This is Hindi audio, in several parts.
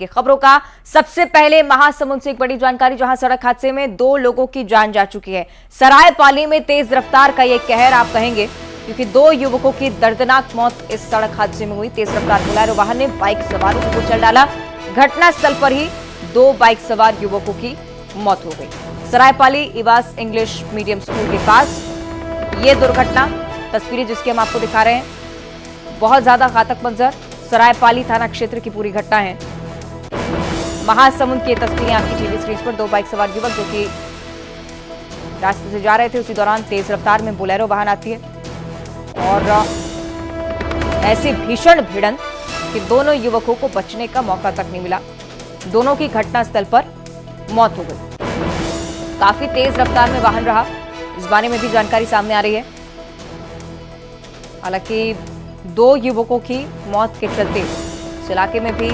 की खबरों का सबसे पहले महासमुंद से एक बड़ी जानकारी, जहां सड़क हादसे में 2 लोगों की जान जा चुकी है। सरायपाली में तेज रफ्तार का ये कहर आप कहेंगे, क्योंकि 2 युवकों की दर्दनाक मौत इस सड़क हादसे में हुई। तेज रफ्तार बोलेरो वाहन ने बाइक सवारों को कुचल डाला। घटनास्थल पर ही 2 बाइक सवार युवकों की मौत हो गई। सरायपाली इवास इंग्लिश मीडियम स्कूल के पास ये दुर्घटना, तस्वीरें जिसकी हम आपको दिखा रहे हैं। बहुत ज्यादा घातक मंजर, सरायपाली थाना क्षेत्र की पूरी घटना है। महासमुंद की तस्वीरें आपकी टीवी स्क्रीन पर। 2 बाइक सवार युवक जो कि रास्ते से जा रहे थे, उसी दौरान तेज रफ्तार में बोलेरो वाहन आती है और ऐसी भीषण भिड़ंत कि दोनों युवकों को बचने का मौका तक नहीं मिला। दोनों की घटनास्थल पर मौत हो गई। काफी तेज रफ्तार में वाहन रहा, इस बारे में भी जानकारी सामने आ रही है। हालांकि 2 युवकों की मौत के चलते इस इलाके में भी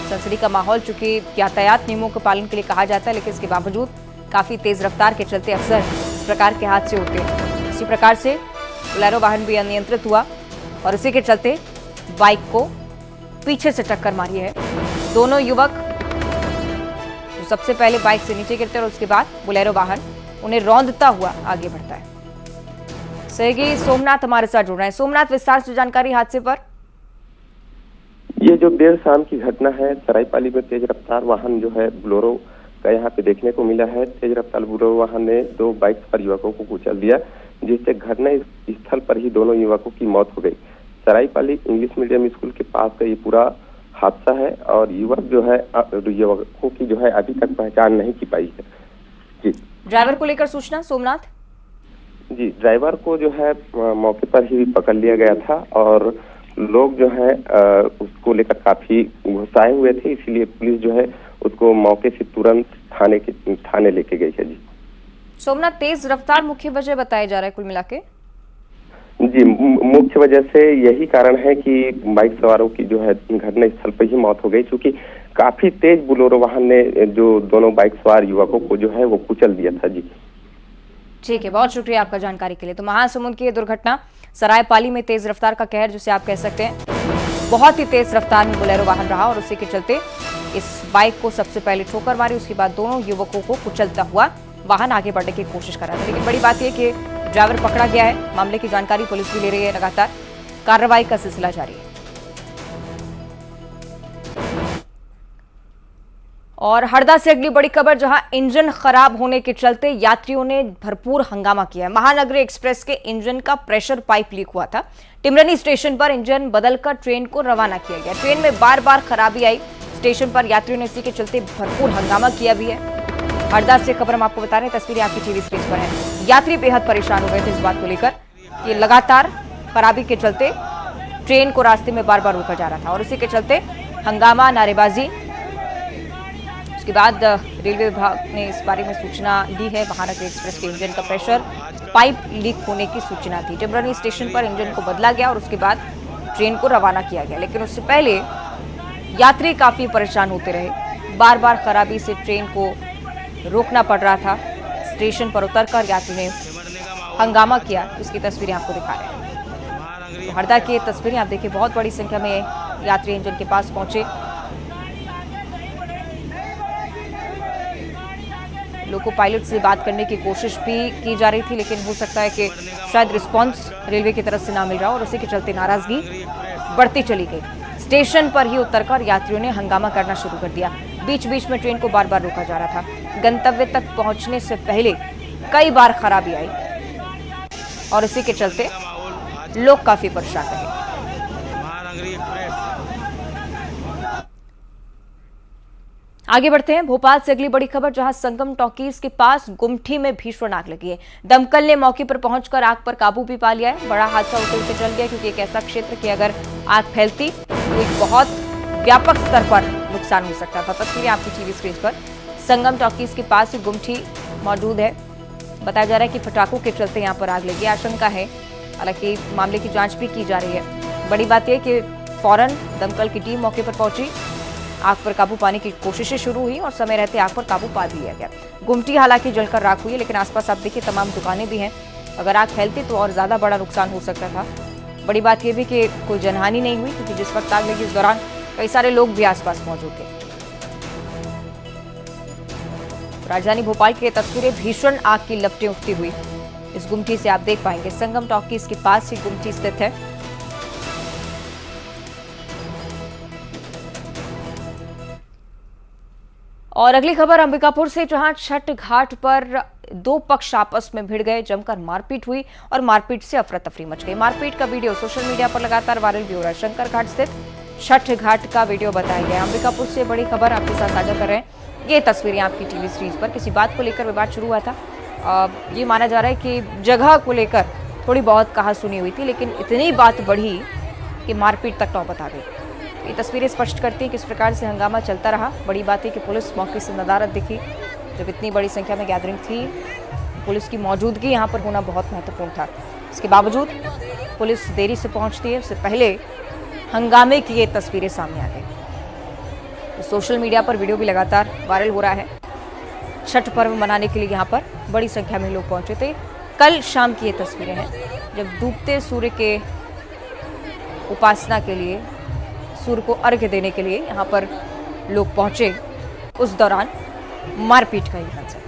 सनसनी का माहौल, चूंकि यातायात नियमों के पालन के लिए कहा जाता है, लेकिन इसके बावजूद काफी तेज रफ्तार के चलते अक्सर इस प्रकार के हादसे होते हैं। इसी प्रकार से बोलेरो वाहन भी अनियंत्रित हुआ और इसी के चलते बाइक को पीछे से टक्कर मारी है। दोनों युवक जो सबसे पहले बाइक से नीचे गिरते हैं और उसके बाद बोलेरो वाहन उन्हें रौंदता हुआ आगे बढ़ता है। सहयोगी सोमनाथ हमारे साथ जुड़ रहे हैं। सोमनाथ, विस्तार से जानकारी हादसे पर। ये जो देर शाम की घटना है, सरायपाली में तेज रफ्तार वाहन जो है बोलेरो का यहाँ पे देखने को मिला है। तेज रफ्तार बोलेरो वाहन ने 2 बाइक सवार युवकों को कुचल दिया, जिससे घटना स्थल पर ही दोनों युवकों की मौत हो गई। सरायपाली इंग्लिश मीडियम स्कूल के पास का ये पूरा हादसा है और युवकों की जो है अभी तक पहचान नहीं की पाई है। जी, ड्राइवर को लेकर सूचना सोमनाथ? जी, ड्राइवर को जो है मौके पर ही पकड़ लिया गया था और लोग जो है उसको लेकर काफी गुस्साए हुए थे, इसीलिए पुलिस जो है उसको मौके से तुरंत थाने लेके गई है। जी सोमनाथ, तेज रफ्तार मुख्य वजह बताया जा रहा है कुल मिला के? जी, मुख्य वजह से यही कारण है कि बाइक सवारों की जो है घटनास्थल पर ही मौत हो गई, क्योंकि काफी तेज बोलेरो वाहन ने जो दोनों बाइक सवार युवकों को जो है वो कुचल दिया था। जी ठीक है, बहुत शुक्रिया आपका जानकारी के लिए। तो महासमुंद की दुर्घटना, सरायपाली में तेज रफ्तार का कहर जिसे आप कह सकते हैं। बहुत ही तेज रफ्तार में बोलेरो वाहन रहा और उसी के चलते इस बाइक को सबसे पहले ठोकर मारी, उसके बाद दोनों युवकों को कुचलता हुआ वाहन आगे बढ़ने की कोशिश कर रहा था। लेकिन बड़ी बात यह कि ड्राइवर पकड़ा गया है। मामले की जानकारी पुलिस भी ले रही है, लगातार कार्रवाई का सिलसिला जारी है। और हरदा से अगली बड़ी खबर, जहां इंजन खराब होने के चलते यात्रियों ने भरपूर हंगामा किया है। महानगरी एक्सप्रेस के इंजन का प्रेशर पाइप लीक हुआ था। टिमरनी स्टेशन पर इंजन बदलकर ट्रेन को रवाना किया गया। ट्रेन में बार बार खराबी आई स्टेशन पर, यात्रियों ने इसी के चलते भरपूर हंगामा किया भी है। हरदा से खबर हम आपको बता रहे हैं, तस्वीरें आपकी टीवी स्क्रीन पर है। यात्री बेहद परेशान हो गए थे इस बात को लेकर कि लगातार खराबी के चलते ट्रेन को रास्ते में बार बार रोका जा रहा था और इसी के चलते हंगामा, नारेबाजी। उसके बाद रेलवे विभाग ने इस बारे में सूचना दी है। महानगरी एक्सप्रेस के इंजन का प्रेशर पाइप लीक होने की सूचना थी। टिमरनी स्टेशन पर इंजन को बदला गया और उसके बाद ट्रेन को रवाना किया गया, लेकिन उससे पहले यात्री काफी परेशान होते रहे। बार बार खराबी से ट्रेन को रोकना पड़ रहा था। स्टेशन पर उतरकर यात्री ने हंगामा किया, इसकी तस्वीरें आपको दिखा रहे हैं। तो हरदा की तस्वीरें आप देखिए, बहुत बड़ी संख्या में यात्री इंजन के पास पहुंचे। लोको पायलट से बात करने की कोशिश भी की जा रही थी, लेकिन हो सकता है कि शायद रिस्पांस रेलवे की तरफ से ना मिल रहा और उसी के चलते नाराजगी बढ़ती चली गई। स्टेशन पर ही उतरकर यात्रियों ने हंगामा करना शुरू कर दिया। बीच बीच में ट्रेन को बार बार रोका जा रहा था। गंतव्य तक पहुंचने से पहले कई बार खराबी आई और इसी के चलते लोग काफी परेशान रहे। आगे बढ़ते हैं, भोपाल से अगली बड़ी खबर, जहां संगम टॉकीज के पास गुमठी में भीषण आग लगी है। दमकल ने मौके पर पहुंचकर आग पर काबू भी पा लिया है। बड़ा हादसा होते होते चल गया, क्योंकि एक ऐसा क्षेत्र कि अगर आग फैलती तो एक बहुत व्यापक स्तर पर नुकसान हो सकता था। तस्वीरें आपकी टीवी स्क्रीन पर। संगम टॉकीज के पास गुमठी मौजूद है। बताया जा रहा है कि पटाखों के चलते यहां पर आग लगी, आशंका है। हालांकि मामले की जांच भी की जा रही है। बड़ी बात यह कि फौरन दमकल की टीम मौके पर पहुंची, आग पर काबू पाने की कोशिशें शुरू हुई और समय रहते आग पर काबू पा लिया गया। गुमटी हालांकि जलकर राख हुई है, लेकिन आसपास आप देखिए तमाम दुकानें भी हैं। अगर आग फैलती तो और ज्यादा बड़ा नुकसान हो सकता था। बड़ी बात यह भी कि कोई जनहानि नहीं हुई, क्योंकि जिस वक्त आग लगी उस दौरान कई सारे लोग भी आसपास मौजूद थे। राजधानी भोपाल की ये तस्वीरें भीषण आग की लपटें उठती हुई इस गुमटी से आप देख पाएंगे। संगम टॉकीज के पास ही गुमटी स्थित है। और अगली खबर अंबिकापुर से, जहां छठ घाट पर दो पक्ष आपस में भिड़ गए, जमकर मारपीट हुई और मारपीट से अफरा तफरी मच गई। मारपीट का वीडियो सोशल मीडिया पर लगातार वायरल भी हो रहा है। शंकर घाट स्थित छठ घाट का वीडियो बताया गया। अंबिकापुर से बड़ी खबर आपके साथ साझा कर रहे हैं। ये तस्वीरें आपकी टीवी स्क्रीन पर। किसी बात को लेकर विवाद शुरू हुआ था। ये माना जा रहा है कि जगह को लेकर थोड़ी बहुत कहा-सुनी हुई थी, लेकिन इतनी बात बढ़ी कि मारपीट तक नौबत आ गई। ये तस्वीरें स्पष्ट करती हैं किस प्रकार से हंगामा चलता रहा। बड़ी बात है कि पुलिस मौके से नदारद दिखी। जब इतनी बड़ी संख्या में गैदरिंग थी, पुलिस की मौजूदगी यहाँ पर होना बहुत महत्वपूर्ण था। इसके बावजूद पुलिस देरी से पहुंचती है। उससे पहले हंगामे की ये तस्वीरें सामने आ गई। सोशल मीडिया पर वीडियो भी लगातार वायरल हो रहा है। छठ पर्व मनाने के लिए यहाँ पर बड़ी संख्या में लोग पहुंचे थे। कल शाम की ये तस्वीरें हैं, जब डूबते सूर्य के उपासना के लिए, सूर्य को अर्घ्य देने के लिए यहाँ पर लोग पहुंचे। उस दौरान मारपीट का ये मंजर।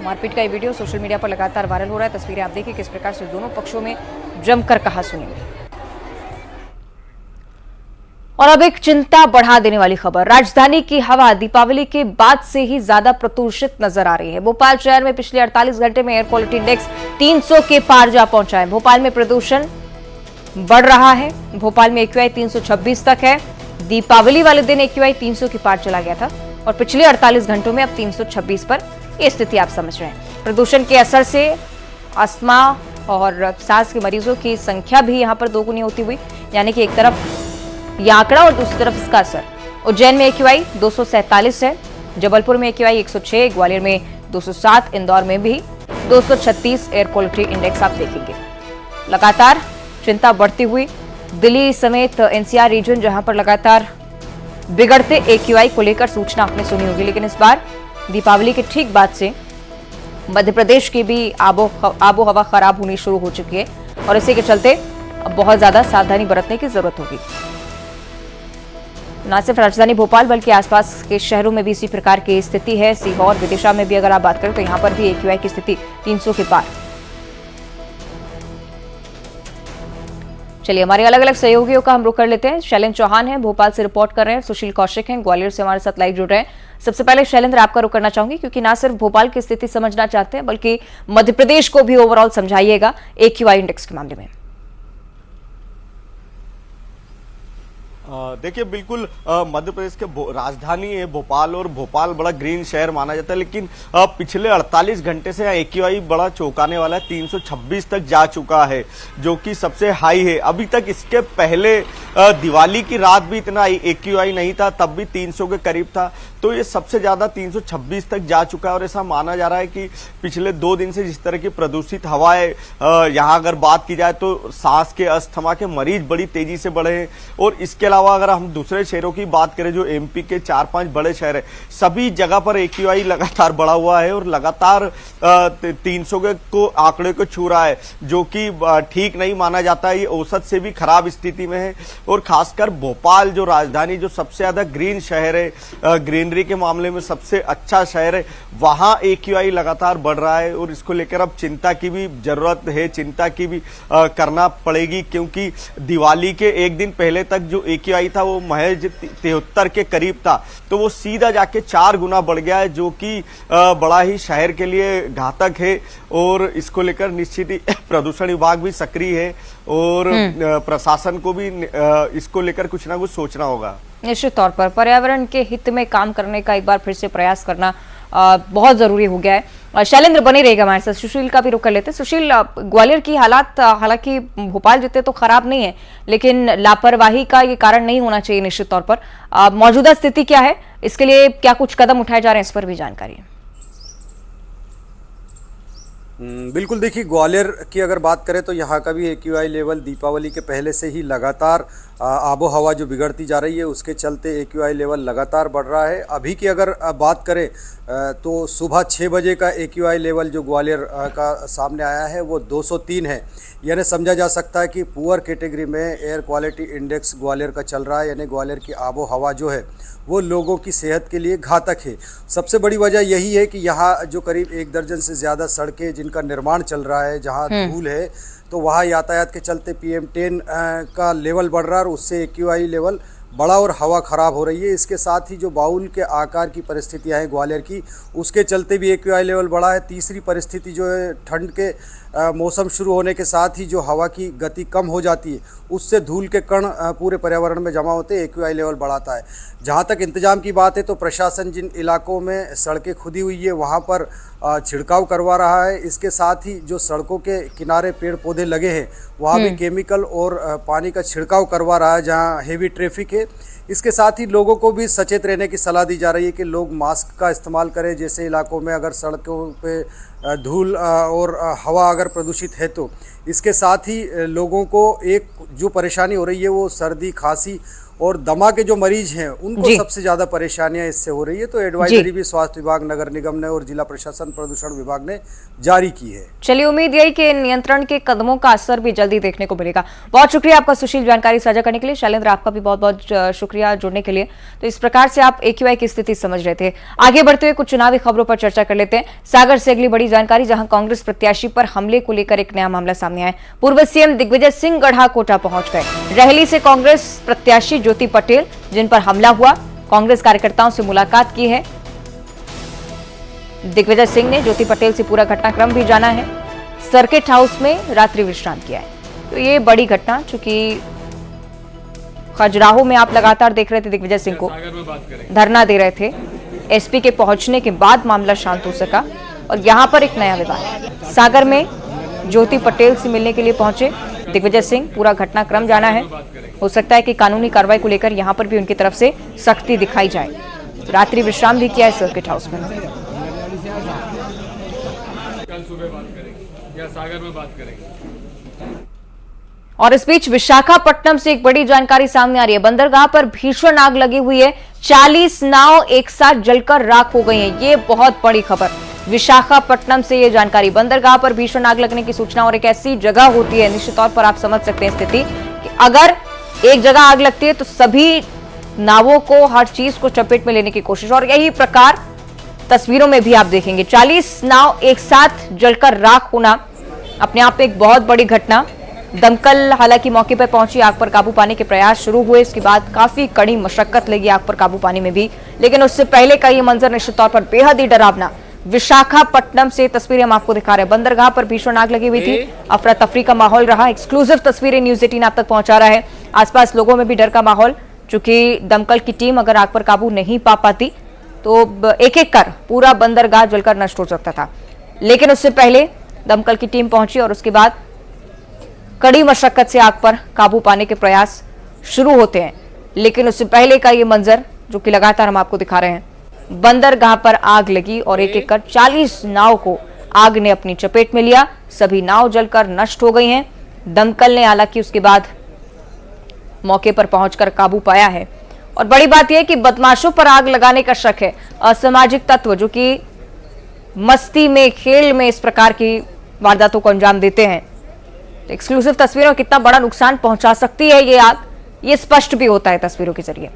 मारपीट का ये वीडियो सोशल मीडिया पर लगातार वायरल हो रहा है। तस्वीरें आप देखिए किस प्रकार से दोनों पक्षों में जमकर कहा-सुनी हुई। और अब एक चिंता बढ़ा देने वाली खबर। राजधानी की हवा दीपावली के बाद से ही ज्यादा प्रदूषित नजर आ रही है। भोपाल शहर में पिछले 48 घंटे में एयर क्वालिटी इंडेक्स 300 के पार जा पहुंचा है। भोपाल में प्रदूषण बढ़ रहा है। भोपाल में एक्यूआई 326 तक है। दीपावली वाले दिन एक्यूआई 300 के पार चला गया था और पिछले 48 घंटों में अब 326 पर। ये स्थिति आप समझ रहे हैं। प्रदूषण के असर से अस्थमा और सांस के मरीजों की संख्या भी यहाँ पर दोगुनी होती हुई, यानी कि एक तरफ यह आंकड़ा और दूसरी तरफ इसका असर। उज्जैन में एक्यूआई 247 है, जबलपुर में एक्यूआई 106, ग्वालियर में 207, इंदौर में भी 236 एयर क्वालिटी इंडेक्स आप देखेंगे। लगातार चिंता बढ़ती हुई दिल्ली समेत एनसीआर रीजन, जहां पर लगातार बिगड़ते एक्यूआई को लेकर सूचना आपने सुनी होगी, लेकिन इस बार दीपावली के ठीक बाद से मध्य प्रदेश की भी आबो हवा खराब होनी शुरू हो चुकी है और इसी के चलते अब बहुत ज्यादा सावधानी बरतने की जरूरत होगी। न सिर्फ राजधानी भोपाल बल्कि आसपास के शहरों में भी इसी प्रकार की स्थिति है। सीहोर, विदिशा में भी अगर आप बात करें तो यहां पर भी एक्यूआई की स्थिति 300 के पार। चलिए हमारे अलग अलग सहयोगियों का हम रुख कर लेते हैं। शैलेंद्र चौहान हैं, भोपाल से रिपोर्ट कर रहे हैं। सुशील कौशिक हैं, ग्वालियर से हमारे साथ लाइव जुड़ रहे हैं। सबसे पहले शैलेंद्र, आपका रुख करना चाहूंगी क्योंकि ना सिर्फ भोपाल की स्थिति समझना चाहते हैं बल्कि मध्य प्रदेश को भी ओवरऑल समझाइएगा एक्यूआई इंडेक्स के मामले में। देखिए बिल्कुल मध्य प्रदेश के राजधानी है भोपाल और भोपाल बड़ा ग्रीन शहर माना जाता है, लेकिन पिछले 48 घंटे से एक्यूआई बड़ा चौंकाने वाला है। 326 तक जा चुका है जो कि सबसे हाई है। अभी तक इसके पहले दिवाली की रात भी इतना एक्यूआई नहीं था, तब भी 300 के करीब था। तो ये सबसे ज्यादा 326 तक जा चुका है और ऐसा माना जा रहा है कि पिछले 2 दिन से जिस तरह की प्रदूषित हवाएं यहाँ अगर बात की जाए तो सांस के, अस्थमा के मरीज बड़ी तेजी से बढ़े हैं। और इसके अलावा अगर हम दूसरे शहरों की बात करें जो एमपी के 4-5 बड़े शहर है, सभी जगह पर एक्यूआई लगातार बढ़ा हुआ है और लगातार 300 को आंकड़े को छू रहा है, जो कि ठीक नहीं माना जाता है। ये औसत से भी खराब स्थिति में है और खासकर भोपाल जो राजधानी, जो सबसे ज्यादा ग्रीन शहर है, ग्रीनरी के मामले में सबसे अच्छा शहर है, वहां एक्यूआई लगातार बढ़ रहा है और इसको लेकर अब चिंता की भी जरूरत है, चिंता की भी करना पड़ेगी, क्योंकि दिवाली के एक दिन पहले तक जो एक्यूआई था वो महज 73 के करीब था, तो वो सीधा जाके 4 गुना बढ़ गया है, जो कि बड़ा ही शहर के लिए घातक है। और इसको लेकर निश्चित ही प्रदूषण विभाग भी सक्रिय है और प्रशासन को भी इसको लेकर कुछ ना कुछ सोचना होगा। निश्चित तौर पर पर्यावरण के हित में काम करने का एक बार फिर से प्रयास करना बहुत जरूरी हो गया है। शैलेंद्र बने रहेगा हमारे साथ। सुशील का भी रुख कर लेते हैं। सुशील, ग्वालियर की हालात हालांकि भोपाल जितने तो खराब नहीं है, लेकिन लापरवाही का ये कारण नहीं होना चाहिए निश्चित तौर पर। मौजूदा स्थिति क्या है, इसके लिए क्या कुछ कदम उठाए जा रहे हैं, इस पर भी जानकारी है। बिल्कुल, देखिए ग्वालियर की अगर बात करें तो यहाँ का भी एक्यूआई लेवल दीपावली के पहले से ही लगातार आबो हवा जो बिगड़ती जा रही है उसके चलते AQI लेवल लगातार बढ़ रहा है। अभी की अगर बात करें तो सुबह 6 बजे का AQI लेवल जो ग्वालियर का सामने आया है वो 203 है। यानी समझा जा सकता है कि पुअर कैटेगरी में एयर क्वालिटी इंडेक्स ग्वालियर का चल रहा है। यानी ग्वालियर की आबो हवा जो है वो लोगों की सेहत के लिए घातक है। सबसे बड़ी वजह यही है कि यहाँ जो करीब 1 दर्जन से ज़्यादा सड़कें जिनका निर्माण चल रहा है, जहाँ धूल है, तो वहाँ यातायात के चलते PM10 का लेवल बढ़ रहा है और उससे AQI लेवल बड़ा और हवा ख़राब हो रही है। इसके साथ ही जो बाउल के आकार की परिस्थितियाँ हैं ग्वालियर की, उसके चलते भी AQI लेवल बढ़ा है। तीसरी परिस्थिति जो है ठंड के मौसम शुरू होने के साथ ही जो हवा की गति कम हो जाती है, उससे धूल के कण पूरे पर्यावरण में जमा होते हैं, AQI लेवल बढ़ाता है। जहाँ तक इंतजाम की बात है तो प्रशासन जिन इलाकों में सड़कें खुदी हुई है वहाँ पर छिड़काव करवा रहा है। इसके साथ ही जो सड़कों के किनारे पेड़ पौधे लगे हैं वहाँ भी केमिकल और पानी का छिड़काव करवा रहा है जहाँ हेवी ट्रैफिक है। इसके साथ ही लोगों को भी सचेत रहने की सलाह दी जा रही है कि लोग मास्क का इस्तेमाल करें। जैसे इलाकों में अगर सड़कों पे धूल और हवा अगर प्रदूषित है तो इसके साथ ही लोगों को एक जो परेशानी हो रही है वो सर्दी, खांसी और दमा के जो मरीज हैं उनको सबसे ज़्यादा परेशानियां इससे हो रही है। तो एडवाइजरी भी स्वास्थ्य विभाग, नगर निगम ने और जिला प्रशासन प्रदूषण विभाग ने जारी की है। चलिए, उम्मीद यही कि नियंत्रण के कदमों का असर भी जल्दी देखने को मिलेगा। बहुत शुक्रिया आपका सुशील, जानकारी साझा करने के लिए। शैलेंद्र, आपका भी बहुत बहुत शुक्रिया जुड़ने के लिए। तो इस प्रकार से आप AQI की स्थिति समझ रहे थे। आगे बढ़ते हुए कुछ चुनावी खबरों पर चर्चा कर लेते हैं। सागर से अगली बड़ी जानकारी, जहां कांग्रेस प्रत्याशी पर हमले को लेकर एक नया मामला सामने आया। पूर्व CM दिग्विजय सिंह गढ़ाकोटा पहुंच गए। रहली से कांग्रेस प्रत्याशी ज्योति पटेल, जिन पर हमला हुआ, कांग्रेस कार्यकर्ताओं से मुलाकात की है। दिग्विजय सिंह ने ज्योति पटेल से पूरा घटनाक्रम भी जाना है। सर्किट हाउस में रात्रि विश्राम किया है। तो ये बड़ी घटना, चूंकि खजुराहो में आप लगातार देख रहे थे दिग्विजय सिंह को धरना दे रहे थे। SP के पहुंचने के बाद मामला शांत हो सका और यहां पर एक नया विवाद। सागर में ज्योति पटेल से मिलने के लिए पहुंचे दिग्विजय सिंह, पूरा घटनाक्रम जाना है। हो सकता है कि कानूनी कार्रवाई को लेकर यहां पर भी उनकी तरफ से सख्ती दिखाई जाए। रात्रि विश्राम भी किया है सर्किट हाउस में। कल सुबह बात करेंगे या सागर में बात करेंगे। और इस बीच विशाखापट्टनम से एक बड़ी जानकारी सामने आ रही है। बंदरगाह पर भीषण आग लगी हुई है। 40 नाव एक साथ जलकर राख हो गई हैं। ये बहुत बड़ी खबर विशाखापट्टनम से ये जानकारी। बंदरगाह पर भीषण आग लगने की सूचना और एक ऐसी जगह होती है, निश्चित तौर पर आप समझ सकते हैं स्थिति कि अगर एक जगह आग लगती है तो सभी नावों को, हर चीज को चपेट में लेने की कोशिश, और यही प्रकार तस्वीरों में भी आप देखेंगे। 40 नाव एक साथ जलकर राख होना अपने आप में एक बहुत बड़ी घटना। दमकल हालांकि मौके पर पहुंची, आग पर काबू पाने के प्रयास शुरू हुए। इसके बाद काफी कड़ी मशक्कत लगी आग पर काबू पाने में भी, लेकिन उससे पहले का ये मंजर निश्चित तौर पर बेहद ही डरावना। विशाखापट्टनम से तस्वीरें हम आपको दिखा रहे हैं। बंदरगाह पर भीषण आग लगी हुई थी, अफरा तफरी का माहौल रहा। एक्सक्लूसिव तस्वीरें न्यूज़ 18 आप तक पहुंचा रहा है। आसपास लोगों में भी डर का माहौल, चूंकि दमकल की टीम अगर आग पर काबू नहीं पा पाती तो एक एक कर पूरा बंदरगाह जलकर नष्ट हो सकता था। लेकिन उससे पहले दमकल की टीम पहुंची और उसके बाद कड़ी मशक्कत से आग पर काबू पाने के प्रयास शुरू होते हैं। लेकिन उससे पहले का ये मंजर जो कि लगातार हम आपको दिखा रहे हैं, बंदरगाह पर आग लगी और एक एक कर 40 नाव को आग ने अपनी चपेट में लिया। सभी नाव जलकर नष्ट हो गई हैं। दमकल ने हालांकि उसके बाद मौके पर पहुंचकर काबू पाया है। और बड़ी बात यह कि बदमाशों पर आग लगाने का शक है। असामाजिक तत्व जो कि मस्ती में, खेल में इस प्रकार की वारदातों को अंजाम देते हैं। तो एक्सक्लूसिव तस्वीरों कितना बड़ा नुकसान पहुंचा सकती है ये आग, ये स्पष्ट भी होता है तस्वीरों के जरिए।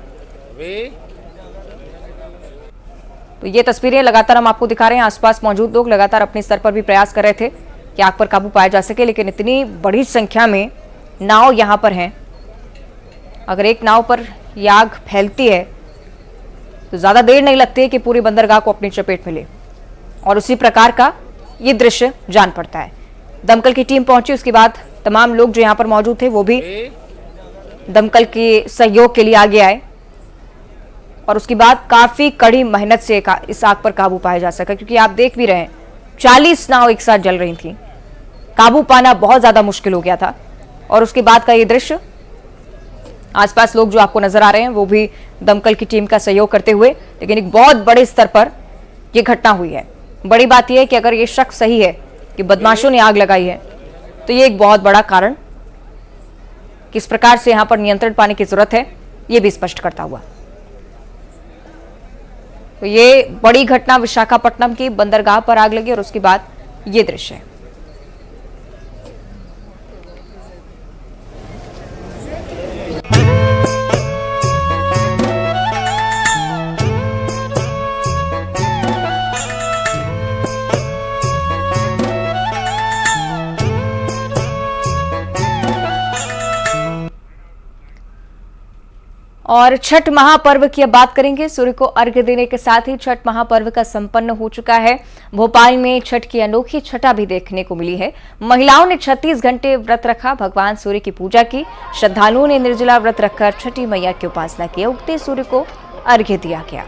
तो ये तस्वीरें लगातार हम आपको दिखा रहे हैं। आसपास मौजूद लोग लगातार अपने स्तर पर भी प्रयास कर रहे थे कि आग पर काबू पाया जा सके, लेकिन इतनी बड़ी संख्या में नाव यहां पर हैं। अगर एक नाव पर यह आग फैलती है तो ज्यादा देर नहीं लगती है कि पूरी बंदरगाह को अपनी चपेट में ले, और उसी प्रकार का ये दृश्य जान पड़ता है। दमकल की टीम पहुंची, उसके बाद तमाम लोग जो यहां पर मौजूद थे वो भी दमकल के सहयोग के लिए आगे आए और उसके बाद काफी कड़ी मेहनत से इस आग पर काबू पाया जा सका। क्योंकि आप देख भी रहे हैं 40 नाव एक साथ जल रही थी, काबू पाना बहुत ज्यादा मुश्किल हो गया था। और उसके बाद का ये दृश्य, आसपास लोग जो आपको नजर आ रहे हैं वो भी दमकल की टीम का सहयोग करते हुए, लेकिन एक बहुत बड़े स्तर पर यह घटना हुई है। बड़ी बात यह है कि अगर ये शक सही है कि बदमाशों ने आग लगाई है तो ये एक बहुत बड़ा कारण किस प्रकार से यहां पर नियंत्रण पाने की जरूरत है, ये भी स्पष्ट करता हुआ। तो ये बड़ी घटना विशाखापट्टनम की बंदरगाह पर आग लगी और उसके बाद ये दृश्य है। और छठ महापर्व की अब बात करेंगे। सूर्य को अर्घ्य देने के साथ ही छठ महापर्व का संपन्न हो चुका है। भोपाल में छठ की अनोखी छटा भी देखने को मिली है। महिलाओं ने 36 घंटे व्रत रखा, भगवान सूर्य की पूजा की। श्रद्धालुओं ने निर्जला व्रत रखकर छठी मैया की उपासना की। उगते सूर्य को अर्घ्य दिया गया।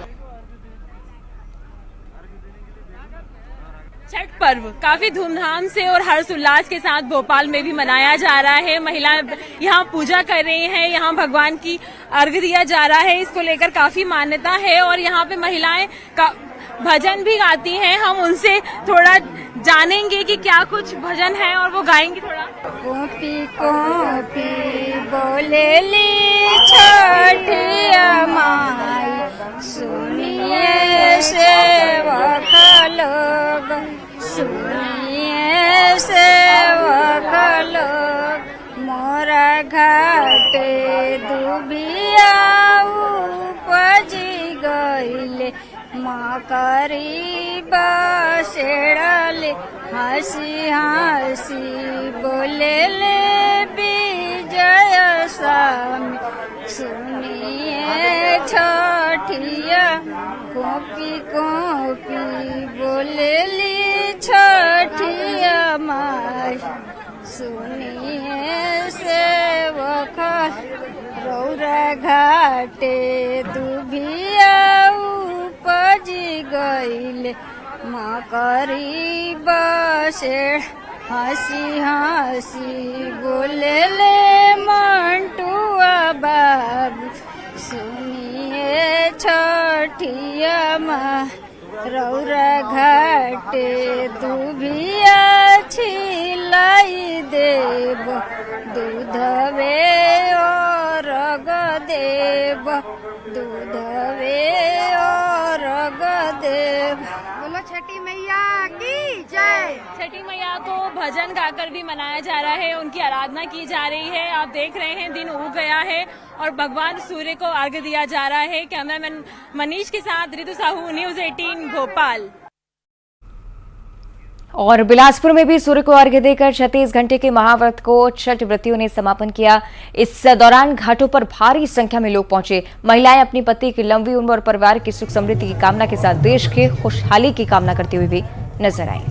छठ पर्व काफी धूमधाम से और हर्षोल्लास के साथ भोपाल में भी मनाया जा रहा है। महिलाएं यहाँ पूजा कर रही हैं, यहाँ भगवान की अर्घ्य दिया जा रहा है। इसको लेकर काफी मान्यता है और यहाँ पे महिलाएं का भजन भी गाती हैं। हम उनसे थोड़ा जानेंगे कि क्या कुछ भजन है और वो गाएंगी थोड़ा। कोपी कोपी बोलेली छठिया माई, सुनिए सेवक लोग, सुनिए सेवक लोग। मोरा घाटे दुबिया उपजी गईले, मकरी बसेड़ले, हंसी हंसी बोलेले विजय स्वामी। सुनिए छठिया कोपी कोपी बोलेली छठिया माई, सुनिए सेवक रौरा घाटे दुभिया उपजी गईले, मकरी बसेड़, हंसी हंसी बोलेले मंटुआ बाबू। सुनिए छठिया माँ रौरा घाटे दुभिया छिलाई देव, दूधवे और देव, दूधवे और देव। बोलो छठी मैया की जय। छठी मैया को भजन गाकर भी मनाया जा रहा है, उनकी आराधना की जा रही है। आप देख रहे हैं दिन उग गया है और भगवान सूर्य को अर्घ्य दिया जा रहा है। कैमरामैन मनीष के साथ ऋतु साहू, न्यूज़ 18 भोपाल। और बिलासपुर में भी सूर्य को अर्घ्य देकर 36 घंटे के महाव्रत को छठ व्रतियों ने समापन किया। इस दौरान घाटों पर भारी संख्या में लोग पहुंचे। महिलाएं अपनी पति की लंबी उम्र और परिवार की सुख समृद्धि की कामना के साथ देश के खुशहाली की कामना करते हुए भी नजर आई।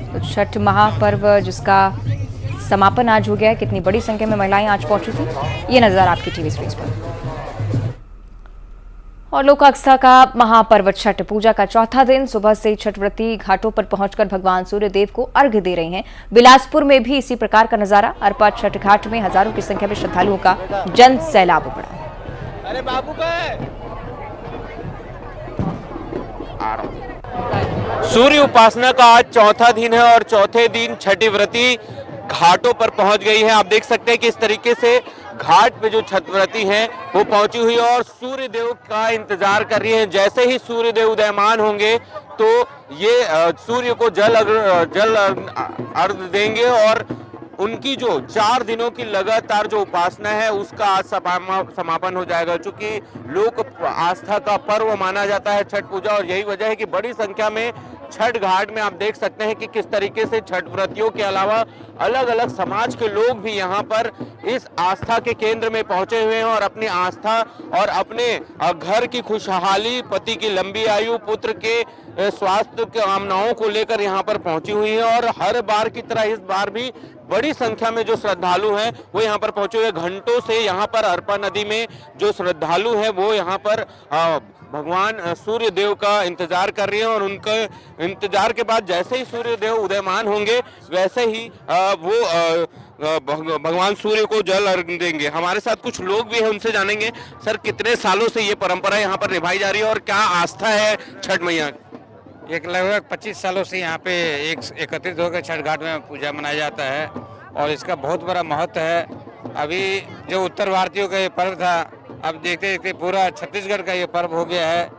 तो छठ महापर्व जिसका समापन आज हो गया, कितनी बड़ी संख्या में महिलाएं आज पहुंची थी, ये नजर आपकी टीवी स्क्रीन पर। और लोक आस्था का महापर्व छठ पूजा का चौथा दिन, सुबह से छठ व्रती घाटों पर पहुंचकर भगवान सूर्य देव को अर्घ्य दे रहे हैं। बिलासपुर में भी इसी प्रकार का नजारा। अरपा छठ घाट में हजारों की संख्या में श्रद्धालुओं का जन सैलाब उमड़ा। अरे बाबू का सूर्य उपासना का आज चौथा दिन है और चौथे दिन छठी व्रती घाटों पर पहुंच गई है। आप देख सकते हैं कि इस तरीके से घाट पे जो छठ व्रती हैं वो पहुंची हुई है और सूर्य देव का इंतजार कर रही है। जैसे ही सूर्य देव उदयमान होंगे तो ये सूर्य को जल अर्घ्य देंगे और उनकी जो 4 दिनों की लगातार जो उपासना है उसका आज समापन हो जाएगा। चूंकि लोक आस्था का पर्व माना जाता है छठ पूजा और यही वजह है कि बड़ी संख्या में छठ घाट में आप देख सकते हैं कि किस तरीके से छठ व्रतियों के अलावा अलग अलग समाज के लोग भी यहाँ पर इस आस्था के केंद्र में पहुंचे हुए हैं और अपनी आस्था और अपने घर की खुशहाली, पति की लंबी आयु, पुत्र के स्वास्थ्य कामनाओं को लेकर यहाँ पर पहुंची हुई है। और हर बार की तरह इस बार भी बड़ी संख्या में जो श्रद्धालु हैं वो यहाँ पर पहुंचे हुए। घंटों से यहाँ पर अरपा नदी में जो श्रद्धालु हैं वो यहाँ पर भगवान सूर्य देव का इंतजार कर रही हैं और उनके इंतजार के बाद जैसे ही सूर्य देव उदयमान होंगे वैसे ही वो भगवान सूर्य को जल अर्घ देंगे। हमारे साथ कुछ लोग भी हैं, उनसे जानेंगे सर कितने सालों से ये परंपरा यहाँ पर निभाई जा रही है और क्या आस्था है छठ मैया? एक लगभग 25 सालों से यहाँ पे एकत्रित होकर छठ घाट में पूजा मनाया जाता है और इसका बहुत बड़ा महत्व है। अभी जो उत्तर भारतीयों का ये पर्व था, अब देखते देखते पूरा छत्तीसगढ़ का ये पर्व हो गया है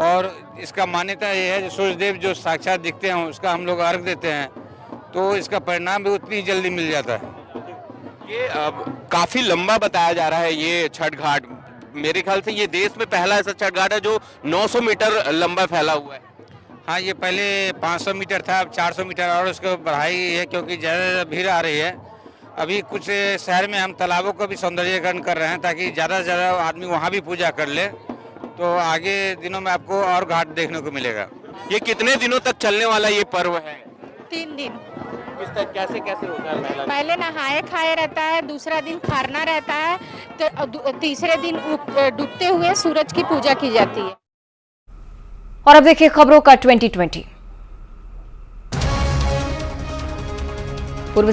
और इसका मान्यता ये है जो सूर्यदेव जो साक्षात दिखते हैं उसका हम लोग अर्घ देते हैं तो इसका परिणाम भी उतनी जल्दी मिल जाता है। ये काफी लंबा बताया जा रहा है ये छठ घाट। मेरे ख्याल से ये देश में पहला ऐसा छठ घाट है जो 900 मीटर लंबा फैला हुआ है। हाँ, ये पहले 500 मीटर था, अब 400 मीटर और उसको बढ़ाई है क्योंकि ज़्यादा भीड़ आ रही है। अभी कुछ शहर में हम तालाबों का भी सौंदर्यीकरण कर रहे हैं ताकि ज़्यादा से ज़्यादा आदमी वहाँ भी पूजा कर ले, तो आगे दिनों में आपको और घाट देखने को मिलेगा। ये कितने दिनों तक चलने वाला ये पर्व है? 3 दिन। किस तरह कैसे कैसे होता है? पहले नहाए खाए रहता है, दूसरा दिन खरना रहता है, तो तीसरे दिन डूबते हुए सूरज की पूजा की जाती है। और अब देखिए खबरों का 2020।